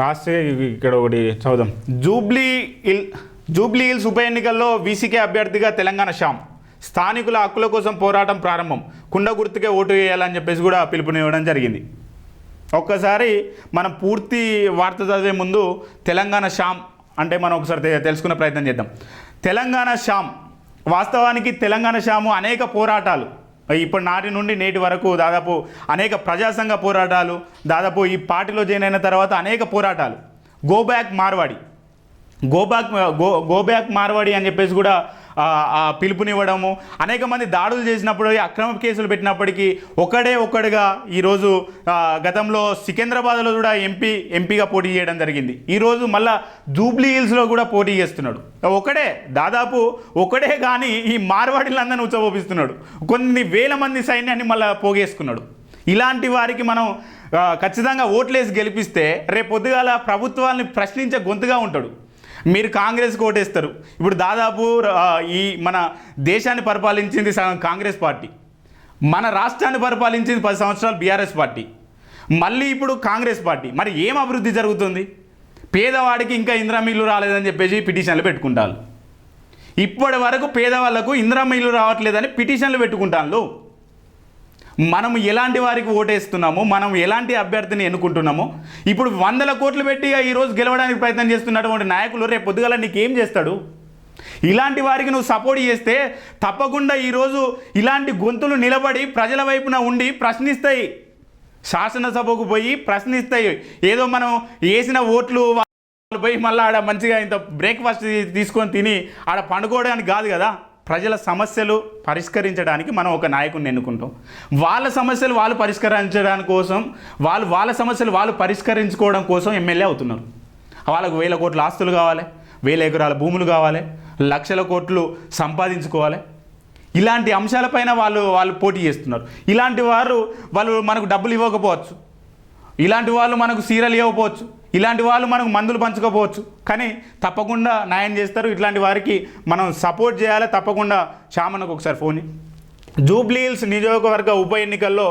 Last ఇక్కడ ఒకటి చదుదాం. Jubilee hills ఉప ఎన్నికల్లో వీసీకే అభ్యర్థిగా తెలంగాణ శ్యామ్. స్థానికుల హక్కుల కోసం పోరాటం ప్రారంభం. కుండ గుర్తుకే ఓటు వేయాలని చెప్పేసి కూడా పిలుపునివ్వడం జరిగింది. ఒక్కసారి మనం పూర్తి వార్త చదివే ముందు తెలంగాణ శ్యామ్ అంటే మనం ఒకసారి తెలుసుకునే ప్రయత్నం చేద్దాం. తెలంగాణ శ్యామ్, వాస్తవానికి తెలంగాణ శ్యాము అనేక పోరాటాలు ఇప్పటి నాటి నుండి నేటి వరకు దాదాపు అనేక ప్రజాసంఘ పోరాటాలు, దాదాపు ఈ పార్టీలో జాయిన్ అయిన తర్వాత అనేక పోరాటాలు, గో బ్యాక్ మార్వాడి అని చెప్పేసి కూడా పిలుపునివ్వడము, అనేక మంది దాడులు చేసినప్పుడు అక్రమ కేసులు పెట్టినప్పటికీ ఒక్కడుగా ఈరోజు గతంలో సికింద్రాబాద్లో కూడా ఎంపీగా పోటీ చేయడం జరిగింది. ఈరోజు మళ్ళా జూబ్లీ హిల్స్లో కూడా పోటీ చేస్తున్నాడు. దాదాపు ఒకడే కానీ ఈ మార్వాడీలందరినీ ఉచ్చబోపిస్తున్నాడు. కొన్ని వేల మంది సైన్యాన్ని మళ్ళీ పోగేసుకున్నాడు. ఇలాంటి వారికి మనం ఖచ్చితంగా ఓట్లేసి గెలిపిస్తే రేపు పొద్దుగాల ప్రభుత్వాన్ని ప్రశ్నించే గొంతుగా ఉంటాడు. మీరు కాంగ్రెస్కి ఓటేస్తారు. ఇప్పుడు దాదాపు ఈ మన దేశాన్ని పరిపాలించింది కాంగ్రెస్ పార్టీ, మన రాష్ట్రాన్ని పరిపాలించింది 10 సంవత్సరాలు బీఆర్ఎస్ పార్టీ, మళ్ళీ ఇప్పుడు కాంగ్రెస్ పార్టీ. మరి ఏం అభివృద్ధి జరుగుతుంది? పేదవాడికి ఇంకా ఇందిరమ్మ ఇల్లు రాలేదని చెప్పేసి పిటిషన్లు పెట్టుకుంటారు. ఇప్పటి వరకు పేదవాళ్లకు ఇందిరమ్మ ఇల్లు రావట్లేదని పిటిషన్లు పెట్టుకుంటాను. మనం ఎలాంటి వారికి ఓటేస్తున్నాము, మనం ఎలాంటి అభ్యర్థిని ఎన్నుకుంటున్నాము? ఇప్పుడు 100 కోట్లు పెట్టి ఈరోజు గెలవడానికి ప్రయత్నం చేస్తున్నటువంటి నాయకులు రేపు పొద్దుగల నీకేం చేస్తాడు? ఇలాంటి వారికి నువ్వు సపోర్ట్ చేస్తే తప్పకుండా ఈరోజు ఇలాంటి గొంతులు నిలబడి ప్రజల వైపున ఉండి ప్రశ్నిస్తాయి, శాసనసభకు పోయి ప్రశ్నిస్తాయి. ఏదో మనం వేసిన ఓట్లు పోయి మళ్ళీ ఆడ మంచిగా ఇంత బ్రేక్ఫాస్ట్ తీసుకొని తిని ఆడ పండుకోవడానికి కాదు కదా. ప్రజల సమస్యలు పరిష్కరించడానికి మనం ఒక నాయకుడిని ఎన్నుకుంటాం. వాళ్ళ సమస్యలు వాళ్ళు పరిష్కరించడానికి కోసం వాళ్ళ సమస్యలు వాళ్ళు పరిష్కరించుకోవడం కోసం ఎమ్మెల్యే అవుతున్నారు. వాళ్ళకు 1000 కోట్ల ఆస్తులు కావాలి, 1000 ఎకరాల భూములు కావాలి, లక్షల కోట్లు సంపాదించుకోవాలి. ఇలాంటి అంశాలపైన వాళ్ళు పోటీ చేస్తున్నారు. ఇలాంటి వాళ్ళు మనకు డబ్బులు ఇవ్వకపోవచ్చు, ఇలాంటి వాళ్ళు మనకు సీరలు ఇవ్వకపోవచ్చు, ఇలాంటి వాళ్ళు మనకు మందులు పంచుకోపోవచ్చు, కానీ తప్పకుండా న్యాయం చేస్తారు. ఇట్లాంటి వారికి మనం సపోర్ట్ చేయాలి. తప్పకుండా శ్యామన్నకు ఒకసారి ఫోన్. జూబ్లీ హిల్స్ నియోజకవర్గ ఉప ఎన్నికల్లో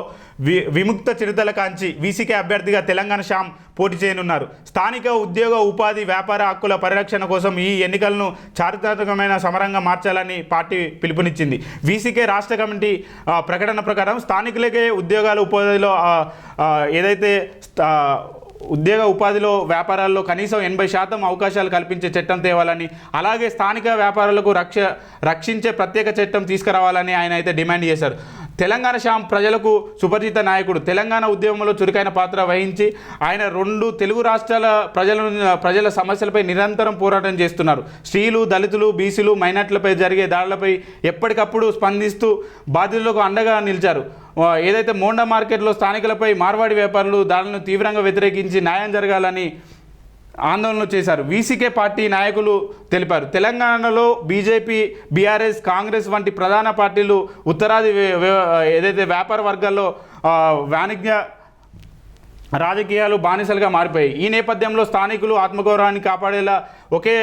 విముక్త చిరుతల కాంచి వీసీకే అభ్యర్థిగా తెలంగాణ శ్యామ్ పోటీ చేయనున్నారు. స్థానిక ఉద్యోగ, ఉపాధి, వ్యాపార హక్కుల పరిరక్షణ కోసం ఈ ఎన్నికలను చారిత్రాత్మకమైన సమరంగా మార్చాలని పార్టీ పిలుపునిచ్చింది. వీసీకే రాష్ట్ర కమిటీ ప్రకటన ప్రకారం స్థానికులకే ఉద్యోగాలు, ఉపాధిలో ఏదైతే ఉద్యోగ, ఉపాధిలో, వ్యాపారాల్లో కనీసం 80% అవకాశాలు కల్పించే చట్టం తేవాలని, అలాగే స్థానిక వ్యాపారులకు రక్షించే ప్రత్యేక చట్టం తీసుకురావాలని ఆయన అయితే డిమాండ్ చేశారు. తెలంగాణ శ్యామ్ ప్రజలకు సుపరిచిత నాయకుడు. తెలంగాణ ఉద్యమంలో చురుకైన పాత్ర వహించి ఆయన 2 తెలుగు రాష్ట్రాల ప్రజల సమస్యలపై నిరంతరం పోరాటం చేస్తున్నారు. స్త్రీలు, దళితులు, బీసీలు, మైనార్టీలపై జరిగే దాడులపై ఎప్పటికప్పుడు స్పందిస్తూ బాధితులకు అండగా నిలిచారు. ఏదైతే మోండా మార్కెట్లో స్థానికులపై మార్వాడి వ్యాపారులు దాడులను తీవ్రంగా వ్యతిరేకించి న్యాయం జరగాలని ఆందోళనలు చేశారు. వీసీకే పార్టీ నాయకులు తెలిపారు. తెలంగాణలో బీజేపీ, బీఆర్ఎస్, కాంగ్రెస్ వంటి ప్రధాన పార్టీలు ఉత్తరాది ఏదైతే వ్యాపార వర్గాల్లో వాణిజ్య రాజకీయాలు బానిసలుగా మారిపోయాయి. ఈ నేపథ్యంలో స్థానికులు ఆత్మగౌరవాన్ని కాపాడేలా ఒకే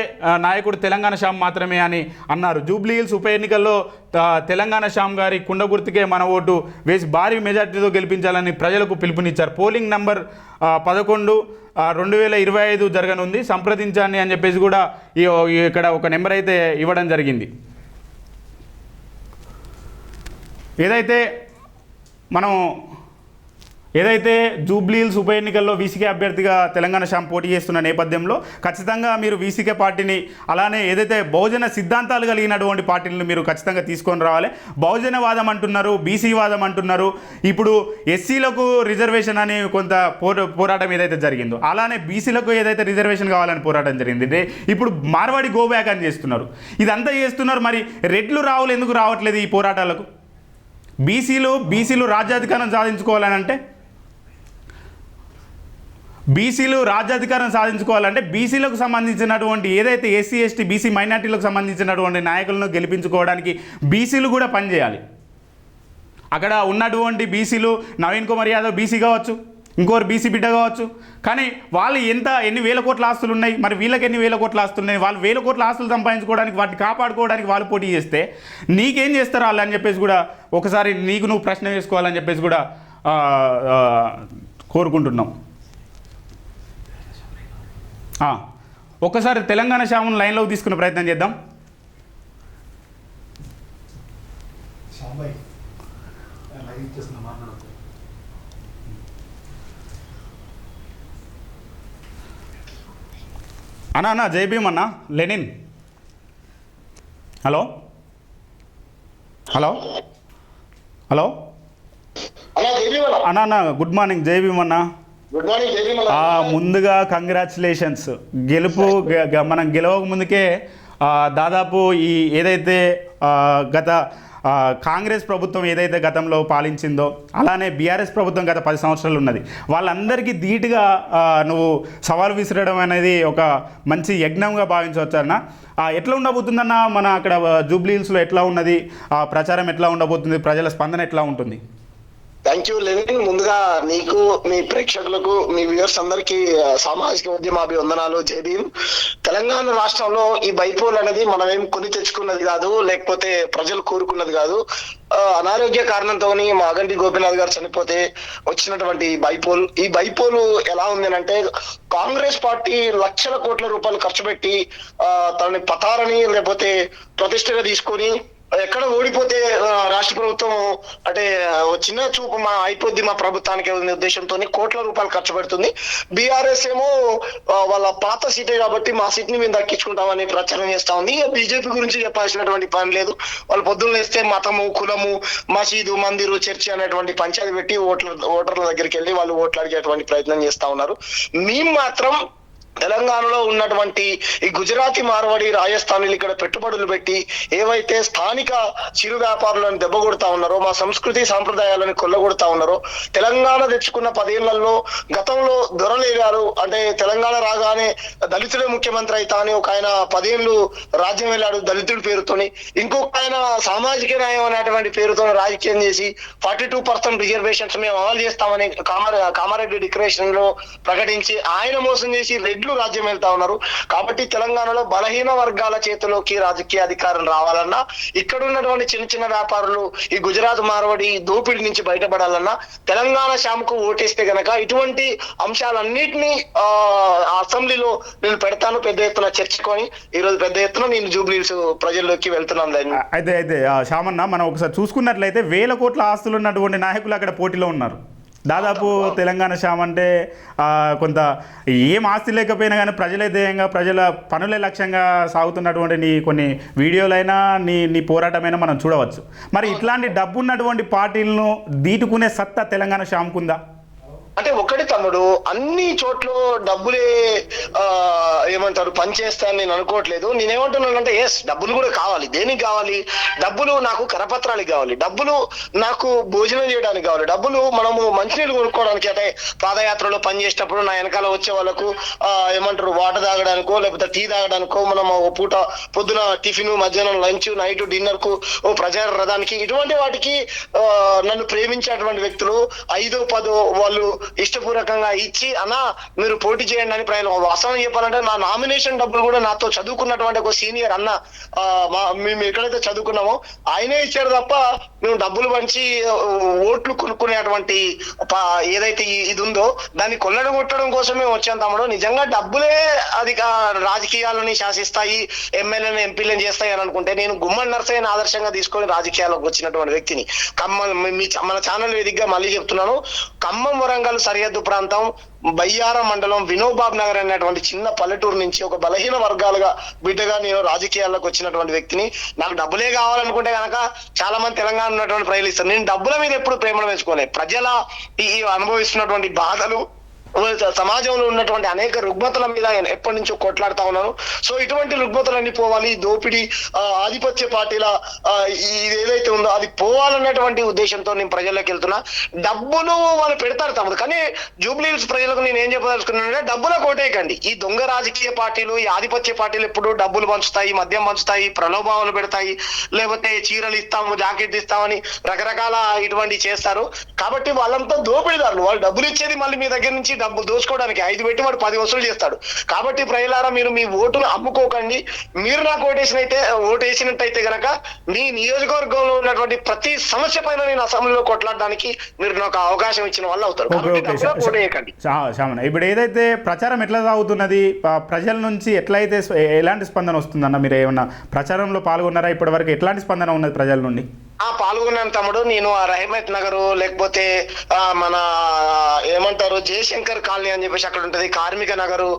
నాయకుడు తెలంగాణ శ్యామ్ మాత్రమే అని అన్నారు. జూబ్లీ హిల్స్ ఉప ఎన్నికల్లో తెలంగాణ శ్యామ్ గారి కుండ గుర్తుకే మన ఓటు వేసి భారీ మెజార్టీతో గెలిపించాలని ప్రజలకు పిలుపునిచ్చారు. పోలింగ్ నంబర్ 11/2025 జరగనుంది, సంప్రదించండి అని చెప్పేసి కూడా ఇక్కడ ఒక నెంబర్ అయితే ఇవ్వడం జరిగింది. ఏదైతే జూబ్లీ హిల్స్ ఉప ఎన్నికల్లో వీసీకే అభ్యర్థిగా తెలంగాణ శ్యామ్ పోటీ చేస్తున్న నేపథ్యంలో ఖచ్చితంగా మీరు వీసీకే పార్టీని, అలానే ఏదైతే బహుజన సిద్ధాంతాలు కలిగినటువంటి పార్టీలను మీరు ఖచ్చితంగా తీసుకొని రావాలి. బహుజనవాదం అంటున్నారు, బీసీవాదం అంటున్నారు. ఇప్పుడు ఎస్సీలకు రిజర్వేషన్ అని కొంత పోరాటం ఏదైతే జరిగిందో, అలానే బీసీలకు ఏదైతే రిజర్వేషన్ కావాలని పోరాటం జరిగింది. ఇప్పుడు మార్వాడి గో బ్యాక్ అని చేస్తున్నారు. ఇదంతా చేస్తున్నారు. మరి రెడ్లు రావులు ఎందుకు రావట్లేదు ఈ పోరాటాలకు? బీసీలు రాజ్యాధికారం సాధించుకోవాలంటే బీసీలకు సంబంధించినటువంటి ఏదైతే ఎస్సీ, ఎస్టీ, బీసీ, మైనార్టీలకు సంబంధించినటువంటి నాయకులను గెలిపించుకోవడానికి బీసీలు కూడా పనిచేయాలి. అక్కడ ఉన్నటువంటి బీసీలు, నవీన్ కుమార్ యాదవ్ బీసీ కావచ్చు, ఇంకోరు బీసీ బిడ్డ కావచ్చు, కానీ వాళ్ళు ఎన్ని వేల కోట్ల ఆస్తులు ఉన్నాయి, మరి వీళ్ళకి ఎన్ని వేల కోట్ల ఆస్తులు ఉన్నాయి? వాళ్ళు 1000 కోట్ల ఆస్తులు సంపాదించుకోవడానికి, వాటిని కాపాడుకోవడానికి వాళ్ళు పోటీ చేస్తే నీకేం చేస్తారు వాళ్ళు అని చెప్పేసి కూడా ఒకసారి నువ్వు ప్రశ్న వేసుకోవాలని చెప్పేసి కూడా కోరుకుంటున్నాం. ఒక్కసారి తెలంగాణ శ్యామను లైన్లోకి తీసుకునే ప్రయత్నం చేద్దాం. అన్నా జై భీమ్ అన్న లెనిన్. హలో హలో హలో అన్నా గుడ్ మార్నింగ్, జై భీమ్ అన్న. ముందుగా కంగ్రాచులేషన్స్. గెలుపు మనం గెలవక ముందుకే దాదాపు ఈ ఏదైతే గత కాంగ్రెస్ ప్రభుత్వం ఏదైతే గతంలో పాలించిందో అలానే బీఆర్ఎస్ ప్రభుత్వం గత 10 సంవత్సరాలు ఉన్నది, వాళ్ళందరికీ ధీటుగా నువ్వు సవాల్ విసిరడం అనేది ఒక మంచి యజ్ఞంగా భావించవచ్చు అన్న. ఎట్లా ఉండబోతుందన్న మన అక్కడ జూబ్లీ హిల్స్లో ఎట్లా ఉన్నది, ప్రచారం ఎట్లా ఉండబోతుంది, ప్రజల స్పందన ఎట్లా ఉంటుంది? Thank you Lenin. ముందుగా నీకు, మీ ప్రేక్షకులకు, మీ వ్యూవర్స్ అందరికీ సామాజిక ఉద్యమాభివందనాలు, జై భీమ్. తెలంగాణ రాష్ట్రంలో ఈ బైపోల్ అనేది మనం ఏం కొని తెచ్చుకున్నది కాదు, లేకపోతే ప్రజలు కోరుకున్నది కాదు. అనారోగ్య కారణంతో మా అగంటి గోపీనాథ్ గారు చనిపోతే వచ్చినటువంటి ఈ బైపోల్ ఎలా ఉంది అంటే, కాంగ్రెస్ పార్టీ లక్షల కోట్ల రూపాయలు ఖర్చు పెట్టి తనని పతారని లేకపోతే ప్రతిష్టగా తీసుకొని ఎక్కడ ఓడిపోతే రాష్ట్ర ప్రభుత్వం అంటే చిన్న చూపు అయిపోద్ది మా ప్రభుత్వానికి ఉద్దేశంతో కోట్ల రూపాయలు ఖర్చు పెడుతుంది. బీఆర్ఎస్ ఏమో వాళ్ళ పాత సీటే కాబట్టి మా సీట్ ని మేము దక్కించుకుంటామని ప్రచారం చేస్తా ఉంది. బీజేపీ గురించి చెప్పాల్సినటువంటి పని లేదు. వాళ్ళు పొద్దున్న వేస్తే మతము, కులము, మసీదు, మందిరు, చర్చి అనేటువంటి పంచాయతీ పెట్టి ఓటర్ల దగ్గరికి వెళ్ళి వాళ్ళు ఓట్లు అడిగేటువంటి ప్రయత్నం చేస్తా ఉన్నారు. మేము మాత్రం తెలంగాణలో ఉన్నటువంటి ఈ గుజరాతీ, మార్వాడి, రాజస్థానీలు ఇక్కడ పెట్టుబడులు పెట్టి ఏవైతే స్థానిక చిరు వ్యాపారులను దెబ్బకొడతా ఉన్నారో, మా సంస్కృతి సాంప్రదాయాలను కొల్లగొడతా ఉన్నారో, తెలంగాణ తెచ్చుకున్న 10 ఏళ్లలో గతంలో దొరలేగారు అంటే తెలంగాణ రాగానే దళితుడే ముఖ్యమంత్రి అయితా అని ఒక ఆయన 10 ఏళ్ళు రాజ్యం వెళ్ళాడు దళితుడి పేరుతోని. ఇంకొక ఆయన సామాజిక న్యాయం అనేటువంటి పేరుతో రాజకీయం చేసి 42% రిజర్వేషన్స్ మేము అమలు చేస్తామని కామారెడ్డి డిక్లరేషన్ లో ప్రకటించి ఆయన మోసం చేసి రాజ్యం వెళ్తా ఉన్నారు. కాబట్టి తెలంగాణలో బలహీన వర్గాల చేతిలోకి రాజకీయ అధికారం రావాలన్నా, ఇక్కడ ఉన్నటువంటి చిన్న చిన్న వ్యాపారులు ఈ గుజరాత్, మార్వాడి దోపిడీ నుంచి బయటపడాలన్నా తెలంగాణ శ్యామ్కు ఓటేస్తే గనక ఇటువంటి అంశాలన్నిటినీ అసెంబ్లీలో నేను పెడతాను. పెద్ద ఎత్తున చర్చకొని ఈరోజు పెద్ద ఎత్తున నేను జూబ్లీ హిల్స్ ప్రజల్లోకి వెళ్తున్నాను. అయితే శ్యామన్న, మనం ఒకసారి చూసుకున్నట్లయితే 1000 కోట్ల ఆస్తులు ఉన్నటువంటి నాయకులు అక్కడ పోటీలో ఉన్నారు. దాదాపు తెలంగాణ శ్యామ్ అంటే కొంత ఏం ఆస్తి లేకపోయినా కానీ ప్రజలే ధ్యేయంగా, ప్రజల పనులే లక్ష్యంగా సాగుతున్నటువంటి నీ కొన్ని వీడియోలైనా నీ పోరాటమైనా మనం చూడవచ్చు. మరి ఇట్లాంటి డబ్బు ఉన్నటువంటి పార్టీలను దీటుకునే సత్తా తెలంగాణ శ్యామ్కుందా? అంటే ఒకటి తమ్ముడు, అన్ని చోట్ల డబ్బులే ఏమంటారు పనిచేస్తాయని నేను అనుకోవట్లేదు. నేనేమంటున్నానంటే ఎస్, డబ్బులు కూడా కావాలి. దేనికి కావాలి? డబ్బులు నాకు కరపత్రాలకు కావాలి, డబ్బులు నాకు భోజనం చేయడానికి కావాలి, డబ్బులు మనము మంచినీళ్ళు కొనుక్కోవడానికి, అంటే పాదయాత్రలో పనిచేసేటప్పుడు నా వెనకాల వచ్చే వాళ్ళకు ఏమంటారు వాటర్ తాగడానికో లేకపోతే టీ తాగడానికో, మనం ఓ పూట పొద్దున టిఫిన్, మధ్యాహ్నం లంచ్, నైట్ డిన్నర్ కు ఓ ప్రజా రథానికి, ఇటువంటి వాటికి నన్ను ప్రేమించేటువంటి వ్యక్తులు 5-10 వాళ్ళు ఇష్టపూర్వకంగా ఇచ్చి అన్నా మీరు పోటీ చేయండి అని వాస్తవం చెప్పాలంటే నా నామినేషన్ డబ్బులు కూడా నాతో చదువుకున్నటువంటి ఒక సీనియర్ అన్న మేము ఎక్కడైతే చదువుకున్నామో ఆయనే ఇచ్చారు తప్ప మేము డబ్బులు పంచి ఓట్లు కొనుక్కునేటువంటి ఏదైతే ఇది ఉందో దాన్ని కొల్లడం కొట్టడం కోసమే వచ్చాం తమ్ముడు. నిజంగా డబ్బులే అది రాజకీయాలని శాసిస్తాయి, ఎమ్మెల్యేలను ఎంపీలను చేస్తాయి అని అనుకుంటే నేను గుమ్మడి నర్సయ్యని ఆదర్శంగా తీసుకొని రాజకీయాల్లోకి వచ్చినటువంటి వ్యక్తిని. మన ఛానల్ వేదికగా మళ్ళీ చెప్తున్నాను, ఖమ్మం వరంగల్ సరిహద్దు ప్రాంతం బయ్యారం మండలం వినోబాబ్ నగర్ అనేటువంటి చిన్న పల్లెటూరు నుంచి ఒక బలహీన వర్గాలుగా బిడ్డగా నేను రాజకీయాల్లోకి వచ్చినటువంటి వ్యక్తిని. నాకు డబ్బులే కావాలనుకుంటే కనుక చాలా మంది తెలంగాణ ఉన్నటువంటి ప్రజలు ఇస్తారు. నేను డబ్బుల మీద ఎప్పుడు ప్రేమను పెంచుకోలేదు. ప్రజల ఈ అనుభవిస్తున్నటువంటి బాధలు, సమాజంలో ఉన్నటువంటి అనేక రుగ్మతల మీద ఎప్పటి నుంచో కొట్లాడుతా ఉన్నాను. సో ఇటువంటి రుగ్మతలన్నీ పోవాలి, దోపిడీ ఆధిపత్య పార్టీల ఇది ఏదైతే ఉందో అది పోవాలన్నటువంటి ఉద్దేశంతో నేను ప్రజల్లోకి వెళ్తున్నా. డబ్బులు వాళ్ళు పెడతారు తమదు, కానీ జూబ్లీ హిల్స్ ప్రజలకు నేను ఏం చెప్పదలుచుకున్నానంటే డబ్బుల కోటేయకండి. ఈ దొంగ రాజకీయ పార్టీలు, ఈ ఆధిపత్య పార్టీలు ఎప్పుడు డబ్బులు పంచుతాయి, మద్యం పంచుతాయి, ప్రలోభాలు పెడతాయి, లేకపోతే చీరలు ఇస్తాము, జాకెట్ ఇస్తామని రకరకాల ఇటువంటి చేస్తారు. కాబట్టి వాళ్ళంతా దోపిడీదారులు. వాళ్ళు డబ్బులు ఇచ్చేది మళ్ళీ మీ దగ్గర నుంచి డబ్బు దోచుకోవడానికి 5 పెట్టి వాడు 10 వసూలు చేస్తాడు. కాబట్టి ప్రజలారా మీరు మీ ఓటును అమ్ముకోకండి. మీరు నాకు ఓటేసినట్టయితే గనక మీ నియోజకవర్గంలో ఉన్నటువంటి ప్రతి సమస్య పైన నేను అసెంబ్లీలో కొట్లాడడానికి మీరు నాకు అవకాశం ఇచ్చిన వాళ్ళు అవుతారు. ఇప్పుడు ఏదైతే ప్రచారం ఎట్లా సాగుతున్నది, ప్రజల నుంచి ఎట్లయితే ఎలాంటి స్పందన వస్తుందన్న? మీరు ఏమన్నా ప్రచారంలో పాల్గొన్నారా? ఇప్పటి వరకు ఎట్లాంటి స్పందన ఉన్నది ప్రజల నుండి? పాల్గొన్నాను తమ్ముడు. నేను రహమత్ నగర్ లేకపోతే మన ఏమంటారు జయశంకర్ కాలనీ అని చెప్పేసి అక్కడ ఉంటది, కార్మిక నగరు,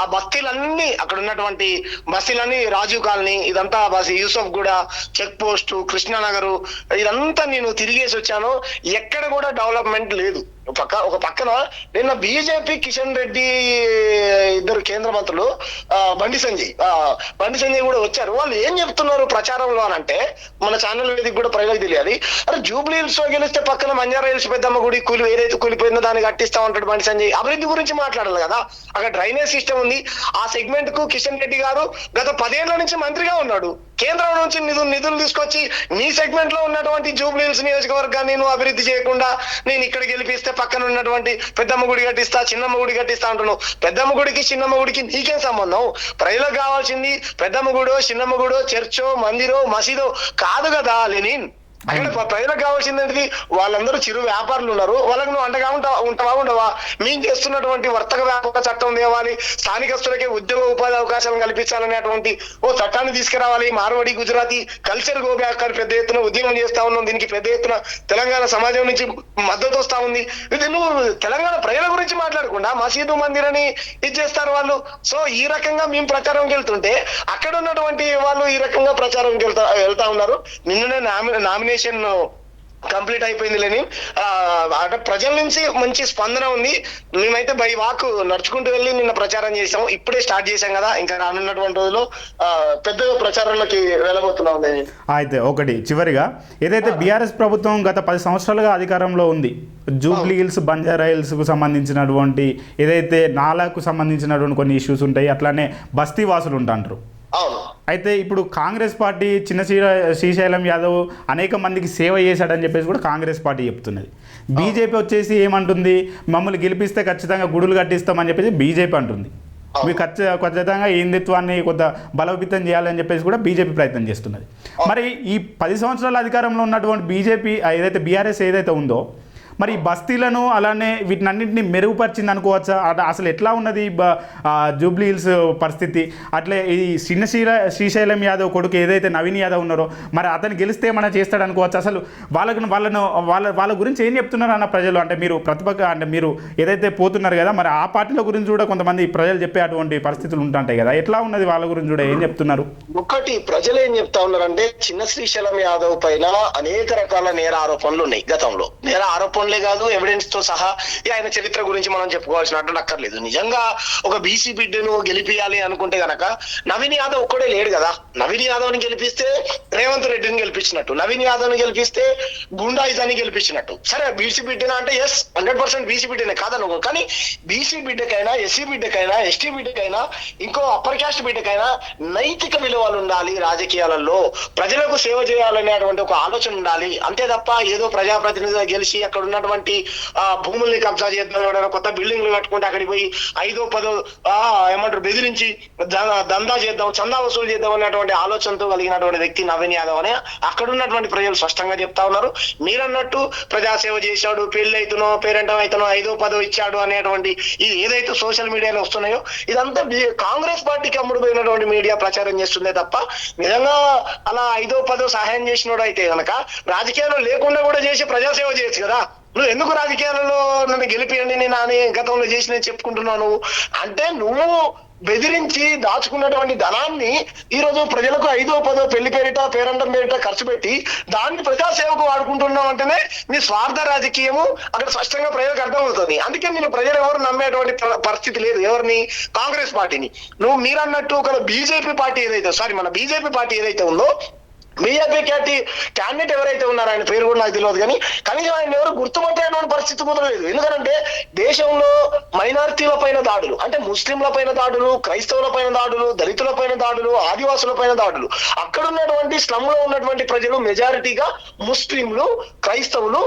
ఆ బస్తీలన్నీ అక్కడ ఉన్నటువంటి బస్తీలన్నీ, రాజీవ్ కాలనీ, ఇదంతా యూసఫ్ గూడ, చెక్ పోస్ట్, కృష్ణానగరు, ఇదంతా నేను తిరిగేసి వచ్చాను. ఎక్కడ కూడా డెవలప్మెంట్ లేదు. ఒక పక్కన నిన్న బీజేపీ కిషన్ రెడ్డి ఇద్దరు కేంద్ర మంత్రులు బండి సంజయ్ కూడా వచ్చారు. వాళ్ళు ఏం చెప్తున్నారు ప్రచారంలో అని అంటే, మన ఛానల్ వేదిక కూడా ప్రజలకు తెలియాలి. అరే జూబ్లీ హిల్స్ లో గెలిస్తే పక్కన బంజారా హిల్స్ పెద్దమ్మ గుడి ఏదైతే కూలిపోయిందో దాన్ని కట్టిస్తా ఉంటాడు బండి సంజయ్. అభివృద్ధి గురించి మాట్లాడాలి కదా. అక్కడ డ్రైనేజ్ సిస్టమ్ ఉంది. ఆ సెగ్మెంట్ కు కిషన్ రెడ్డి గారు గత 10 ఏళ్ల నుంచి మంత్రిగా ఉన్నాడు. కేంద్రం నుంచి నిధులు తీసుకొచ్చి నీ సెగ్మెంట్ లో ఉన్నటువంటి జూబ్లీ హిల్స్ నియోజకవర్గాన్ని నువ్వు అభివృద్ధి చేయకుండా నేను ఇక్కడ గెలిపిస్తే పక్కన ఉన్నటువంటి పెద్దమ్మ గుడి కట్టిస్తా, చిన్నమ్మ గుడి కట్టిస్తా అంటున్నావు. పెద్దమ్మ గుడికి చిన్నమ్మ గుడికి నీకేం సంబంధం? ప్రజలకు కావాల్సింది పెద్దమ్మ గుడో, చిన్నమ్మ గుడో, చర్చో, మందిరో, మసీదో కాదు కదా లెనిన్. అక్కడ ప్రజలకు కావాల్సింది వాళ్ళందరూ చిరు వ్యాపారులు ఉన్నారు. వాళ్ళకి నువ్వు అండగా ఉంటావా ఉండవా? మేము చేస్తున్నటువంటి వర్తక వ్యాపార చట్టం తేవాలి, స్థానికస్తులకే ఉద్యోగ ఉపాధి అవకాశాలను కల్పించాలనేటువంటి ఓ చట్టాన్ని తీసుకురావాలి. Marwadi, Gujarati culture go back అని పెద్ద ఎత్తున ఉద్యమం చేస్తా ఉన్నాం. దీనికి పెద్ద ఎత్తున తెలంగాణ సమాజం నుంచి మద్దతు వస్తా ఉంది. ఇది నువ్వు తెలంగాణ ప్రజల గురించి మాట్లాడకుండా మసీదు, మందిరని ఇది చేస్తారు వాళ్ళు. సో ఈ రకంగా మేము ప్రచారంకి వెళ్తుంటే అక్కడ ఉన్నటువంటి వాళ్ళు ఈ రకంగా ప్రచారంకి వెళ్తా ఉన్నారు. నిన్ననే నామినేషన్ కంప్లీట్ అయిపోయింది లేని అంటే ప్రజల నుంచి మంచి స్పందన ఉంది. మేమైతే బై వాక్ నడుచుకుంటూ వెళ్ళి నిన్న ప్రచారం చేసాము. ఇప్పుడే స్టార్ట్ చేశాం కదా, ఇంకా రానున్నటువంటి రోజుల్లో పెద్దగా ప్రచారంలోకి వెళ్ళబోతున్నాం. అయితే ఒకటి చివరిగా, ఏదైతే బీఆర్ఎస్ ప్రభుత్వం గత 10 సంవత్సరాలుగా అధికారంలో ఉంది, జూబ్లీ హిల్స్, బంజారా హిల్స్ కు సంబంధించినటువంటి ఏదైతే నాలాకు సంబంధించినటువంటి కొన్ని ఇష్యూస్ ఉంటాయి, అట్లానే బస్తీ వాసులు ఉంటారు. అయితే ఇప్పుడు కాంగ్రెస్ పార్టీ శ్రీశైలం యాదవ్ అనేక మందికి సేవ చేశాడని చెప్పేసి కూడా కాంగ్రెస్ పార్టీ చెప్తున్నది. బీజేపీ వచ్చేసి ఏమంటుంది, మమ్మల్ని గెలిపిస్తే ఖచ్చితంగా గుడులు కట్టిస్తామని చెప్పేసి బీజేపీ అంటుంది. మీరు ఖచ్చితంగా హిందుత్వాన్ని కొంత బలోపేతం చేయాలని చెప్పేసి కూడా బీజేపీ ప్రయత్నం చేస్తున్నది. మరి ఈ 10 సంవత్సరాల అధికారంలో ఉన్నటువంటి బీజేపీ ఏదైతే బీఆర్ఎస్ ఏదైతే ఉందో, మరి బస్తీలను అలానే వీటినన్నింటినీ మెరుగుపరిచింది అనుకోవచ్చా? అసలు ఎట్లా ఉన్నది జూబ్లీ హిల్స్ పరిస్థితి? అట్లే ఈ శ్రీశైలం యాదవ్ కొడుకు ఏదైతే నవీన్ యాదవ్ ఉన్నారో, మరి అతను గెలిస్తే ఏమైనా చేస్తాడు అనుకోవచ్చు? అసలు వాళ్ళ గురించి ఏం చెప్తున్నారు అన్న ప్రజలు? అంటే మీరు ప్రతిపక్ష అంటే మీరు ఏదైతే పోతున్నారు కదా, మరి ఆ పార్టీల గురించి కూడా కొంతమంది ప్రజలు చెప్పే అటువంటి పరిస్థితులు ఉంటుంటాయి కదా, ఎట్లా ఉన్నది వాళ్ళ గురించి కూడా ఏం చెప్తున్నారు? ఒకటి ప్రజలు ఏం చెప్తా ఉన్నారంటే, చిన్న శ్రీశైలం యాదవ్ పైన అనేక రకాల నేర ఆరోపణలు ఉన్నాయి. గతంలో నేర ఆరోపణలే కాదు, ఎవిడెన్స్ తో సహా ఆయన చరిత్ర గురించి మనం చెప్పుకోవాల్సినట్టు అక్కర్లేదు. నిజంగా ఒక బీసీ బిడ్డను గెలిపియాలి అనుకుంటే గనక నవీన్ యాదవ్ ఒక్కడే లేడు కదా. నవీన్ యాదవ్ ని గెలిపిస్తే రేవంత్ రెడ్డిని గెలిపించినట్టు, నవీన్ యాదవ్ ని గెలిపిస్తే గుండాయిజాన్ని గెలిపించినట్టు. సరే బీసీ బిడ్డనా అంటే ఎస్ 100% బీసీ బిడ్డనే కాదను, కానీ బీసీ బిడ్డకైనా, ఎస్సీ బిడ్డకైనా, ఎస్టీ బిడ్డకైనా, ఇంకో అప్పర్ క్యాస్ట్ బిడ్డకైనా నైతిక విలువలు ఉండాలి. రాజకీయాలలో ప్రజలకు సేవ చేయాలనేటువంటి ఒక ఆలోచన ఉండాలి. అంతే తప్ప ఏదో ప్రజాప్రతినిధిగా గెలిచి అక్కడ ఉన్నటువంటి భూముల్ని కబ్జా చేద్దాం, ఎవరైనా కొత్త బిల్డింగ్లు కట్టుకుంటే అక్కడికి పోయి 5దో 10దో ఏమంటారు బెదిరించి దందా చేద్దాం, చందా వసూలు చేద్దాం అనేటువంటి ఆలోచనతో కలిగినటువంటి వ్యక్తి నవీన్ యాదవ్ అని అక్కడ ఉన్నటువంటి ప్రజలు స్పష్టంగా చెప్తా ఉన్నారు. మీరన్నట్టు ప్రజాసేవ చేశాడు, పెళ్లి అవుతునో పేరెంటం అవుతునో 5దో 10దో ఇచ్చాడు అనేటువంటి ఇది ఏదైతే సోషల్ మీడియాలో వస్తున్నాయో ఇదంతా కాంగ్రెస్ పార్టీకి అమ్ముడుపోయినటువంటి మీడియా ప్రచారం చేస్తుందే తప్ప నిజంగా అలా 5దో 10దో సహాయం చేసినోడు అయితే కనుక రాజకీయాల్లో లేకుండా కూడా చేసి ప్రజాసేవ చేయొచ్చు కదా. నువ్వు ఎందుకు రాజకీయాలలో నన్ను గెలిపియండి నేను అని గతంలో చేసి చెప్పుకుంటున్నాను అంటే, నువ్వు బెదిరించి దాచుకున్నటువంటి ధనాన్ని ఈ రోజు ప్రజలకు 5దో 10దో పెళ్లి పేరిట, పేరంటం పేరిట ఖర్చు పెట్టి దాన్ని ప్రజాసేవకు వాడుకుంటున్నావు అంటేనే నీ స్వార్థ రాజకీయము అక్కడ స్పష్టంగా ప్రజలకు అర్థమవుతుంది. అందుకే నేను ప్రజలు ఎవరు నమ్మేటువంటి పరిస్థితి లేదు. ఎవరిని? కాంగ్రెస్ పార్టీని. నువ్వు మీరన్నట్టు ఒక బీజేపీ పార్టీ ఏదైతే మన బీజేపీ పార్టీ ఏదైతే ఉందో బీజేపీ క్యాండిడేట్ ఎవరైతే ఉన్నారో ఆయన పేరు కూడా నాకు తెలియదు, కానీ కనీసం ఆయన ఎవరు గుర్తుపట్టేటువంటి పరిస్థితి కూడా లేదు. ఎందుకంటే దేశంలో మైనారిటీల పైన దాడులు, అంటే ముస్లింల పైన దాడులు, క్రైస్తవుల పైన దాడులు, దళితుల పైన దాడులు, ఆదివాసుల పైన దాడులు, అక్కడ ఉన్నటువంటి స్లమ్ లో ఉన్నటువంటి ప్రజలు మెజారిటీగా ముస్లింలు, క్రైస్తవులు,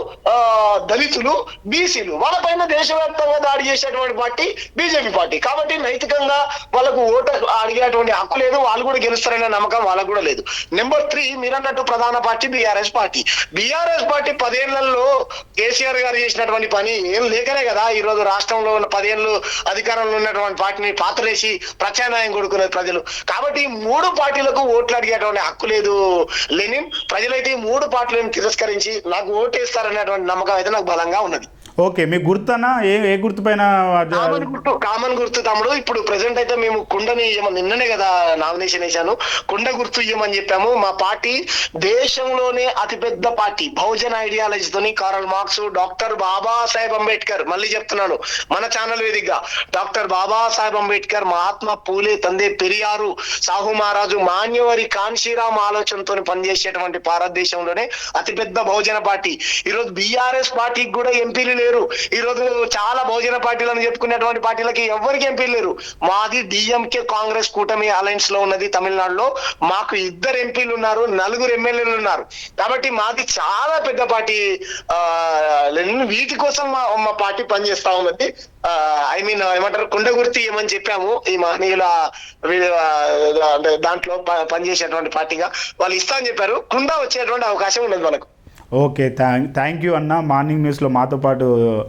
దళితులు, బీసీలు, వాళ్ళపైన దేశవ్యాప్తంగా దాడి చేసేటువంటి పార్టీ బీజేపీ పార్టీ. కాబట్టి నైతికంగా వాళ్ళకు ఓటు అడిగేటువంటి హక్కు లేదు, వాళ్ళు కూడా గెలుస్తారనే నమ్మకం వాళ్ళకు కూడా లేదు. నెంబర్ 3, మీరన్నట్టు ప్రధాన party BRS party. BRS party 10 ఏళ్లలో కేసీఆర్ గారు చేసినటువంటి పని ఏం లేకనే కదా ఈ రోజు రాష్ట్రంలో ఉన్న 10 ఏళ్ళు అధికారంలో ఉన్నటువంటి పార్టీని పాత్రేసి ప్రత్యామ్నాయం కొడుకునే ప్రజలు. కాబట్టి ఈ 3 పార్టీలకు ఓట్లు అడిగేటువంటి హక్కు లేదు లెనిన్. ప్రజలైతే ఈ 3 పార్టీలను తిరస్కరించి నాకు ఓటేస్తారనేటువంటి నమ్మకం అయితే నాకు బలంగా ఉన్నది. ఓకే, మీ గుర్తనా ఏ గుర్తు పైన? కామన్ గుర్తు తమ్ముడు. ఇప్పుడు ప్రెసెంట్ అయితే మేము కుండని నిన్ననే కదా నామినేషన్ వేశాను, కుండ గుర్తు ఇయ్యమని చెప్పాము. మా పార్టీ దేశంలోనే అతిపెద్ద పార్టీ, బహుజన ఐడియాలజీతోని Karl Marx, doctor Babasaheb Ambedkar, మళ్ళీ చెప్తున్నాను మన ఛానల్ వేదికగా, డాక్టర్ బాబాసాహెబ్ అంబేద్కర్, మహాత్మా పూలే, తందే పెరియారు, సాహు మహారాజు, మాన్యవరి కాన్షీరామ్ ఆలోచనతో పనిచేసేటువంటి భారతదేశంలోనే అతిపెద్ద బహుజన పార్టీ. ఈరోజు బీఆర్ఎస్ పార్టీకి కూడా ఎంపీలు లేరు. ఈ రోజు చాలా బహుజన పార్టీలను చెప్పుకునేటువంటి పార్టీలకి ఎవరికి ఎంపీలు లేరు. మాది డిఎంకే కాంగ్రెస్ కూటమి అలయన్స్ లో ఉన్నది తమిళనాడులో. మాకు 2 ఎంపీలు ఉన్నారు, 4 ఎమ్మెల్యేలు ఉన్నారు. కాబట్టి మాది చాలా పెద్ద పార్టీ. వీటి కోసం మా పార్టీ పనిచేస్తా ఉన్నది. ఐ మీన్ ఏమంటారు, కుండ గుర్తి ఏమని చెప్పాము ఈ మహనీయుల దాంట్లో పనిచేసేటువంటి పార్టీగా వాళ్ళు ఇస్తా అని చెప్పారు. కుండ వచ్చేటువంటి అవకాశం ఉన్నది మనకు. ఓకే, థ్యాంక్ యూ అన్న, మార్నింగ్ న్యూస్లో మాతో పాటు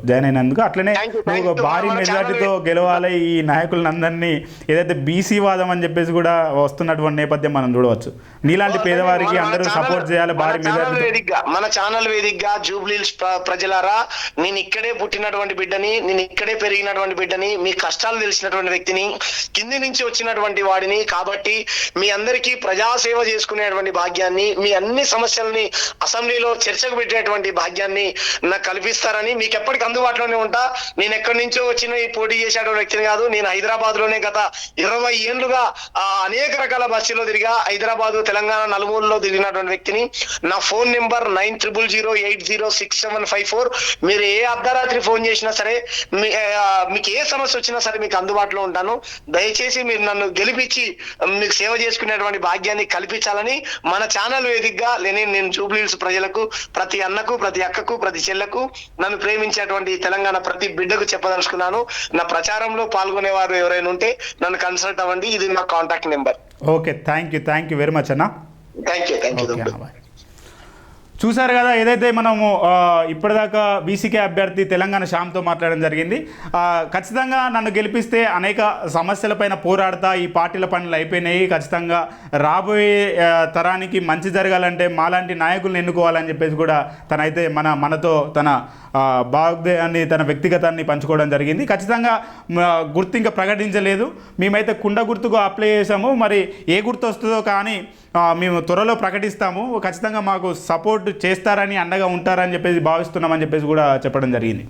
జాయిన్ అయినందుకు. అట్లనే నువ్వు భారీ మెజార్టీతో గెలవాలి, ఈ నాయకులందరినీ ఏదైతే బీసీ వాదం అని చెప్పేసి కూడా వస్తున్నటువంటి నేపథ్యం మనం చూడవచ్చు. నీలాంటి పేదవారికి అందరూ సపోర్ట్ చేయాలి భారీ మెజార్టీతో. మన ఛానల్ వేదికగా జూబ్లీహిల్స్ ప్రజలారా, నేను ఇక్కడే పుట్టినటువంటి బిడ్డని, నేను ఇక్కడే పెరిగినటువంటి బిడ్డని, మీ కష్టాలు తెలిసినటువంటి వ్యక్తిని, కింది నుంచి వచ్చినటువంటి వాడిని. కాబట్టి మీ అందరికీ ప్రజాసేవ చేసుకునేటువంటి భాగ్యాన్ని, మీ అన్ని సమస్యల్ని అసెంబ్లీలో చర్చకు పెట్టేటువంటి భాగ్యాన్ని నాకు కల్పిస్తారని మీకు ఎప్పటికి అందుబాటులోనే ఉంటా. నేను ఎక్కడి నుంచో వచ్చిన ఈ పోటీ చేసేటువంటి వ్యక్తిని కాదు. నేను హైదరాబాద్ లోనే గత 20 ఏళ్లుగా అనేక రకాల బస్సులో తిరిగా, హైదరాబాద్, తెలంగాణ నలుమూలలో తిరిగినటువంటి వ్యక్తిని. నా ఫోన్ నెంబర్ 9000806754. మీరు ఏ అర్ధరాత్రి ఫోన్ చేసినా సరే, మీకు ఏ సమస్య వచ్చినా సరే మీకు అందుబాటులో ఉంటాను. దయచేసి మీరు నన్ను గెలిపించి మీకు సేవ చేసుకునేటువంటి భాగ్యాన్ని కల్పించాలని మన ఛానల్ వేదికగా నేను జూబ్లీహిల్స్ ప్రజలకు, ప్రతి అన్నకు, ప్రతి అక్కకు, ప్రతి చెల్లకు, నన్ను ప్రేమించేటువంటి తెలంగాణ ప్రతి బిడ్డకు చెప్పదలుచుకున్నాను. నా ప్రచారంలో పాల్గొనేవారు ఎవరైనా ఉంటే నన్ను కన్సల్ట్ అవ్వండి. ఇది నా contact number. Okay, thank you very much అన్న. Thank you. చూశారు కదా, ఏదైతే మనము ఇప్పటిదాకా బీసీకే అభ్యర్థి తెలంగాణ శ్యామ్తో మాట్లాడడం జరిగింది. ఖచ్చితంగా నన్ను గెలిపిస్తే అనేక సమస్యలపైన పోరాడతా, ఈ పార్టీల పనులు అయిపోయినాయి, ఖచ్చితంగా రాబోయే తరానికి మంచి జరగాలంటే మాలాంటి నాయకులను ఎన్నుకోవాలని చెప్పేసి కూడా తనైతే మనతో తన భాగోద్వేగాన్ని, తన వ్యక్తిగతాన్ని పంచుకోవడం జరిగింది. ఖచ్చితంగా గుర్తు ఇంకా ప్రకటించలేదు. మేమైతే కుండ గుర్తుకు అప్లై చేసాము. మరి ఏ గుర్తు వస్తుందో కానీ మేము త్వరలో ప్రకటిస్తాము. ఖచ్చితంగా మాకు సపోర్ట్ చేస్తారని, అండగా ఉంటారని చెప్పేసి భావిస్తున్నామని చెప్పేసి కూడా చెప్పడం జరిగింది.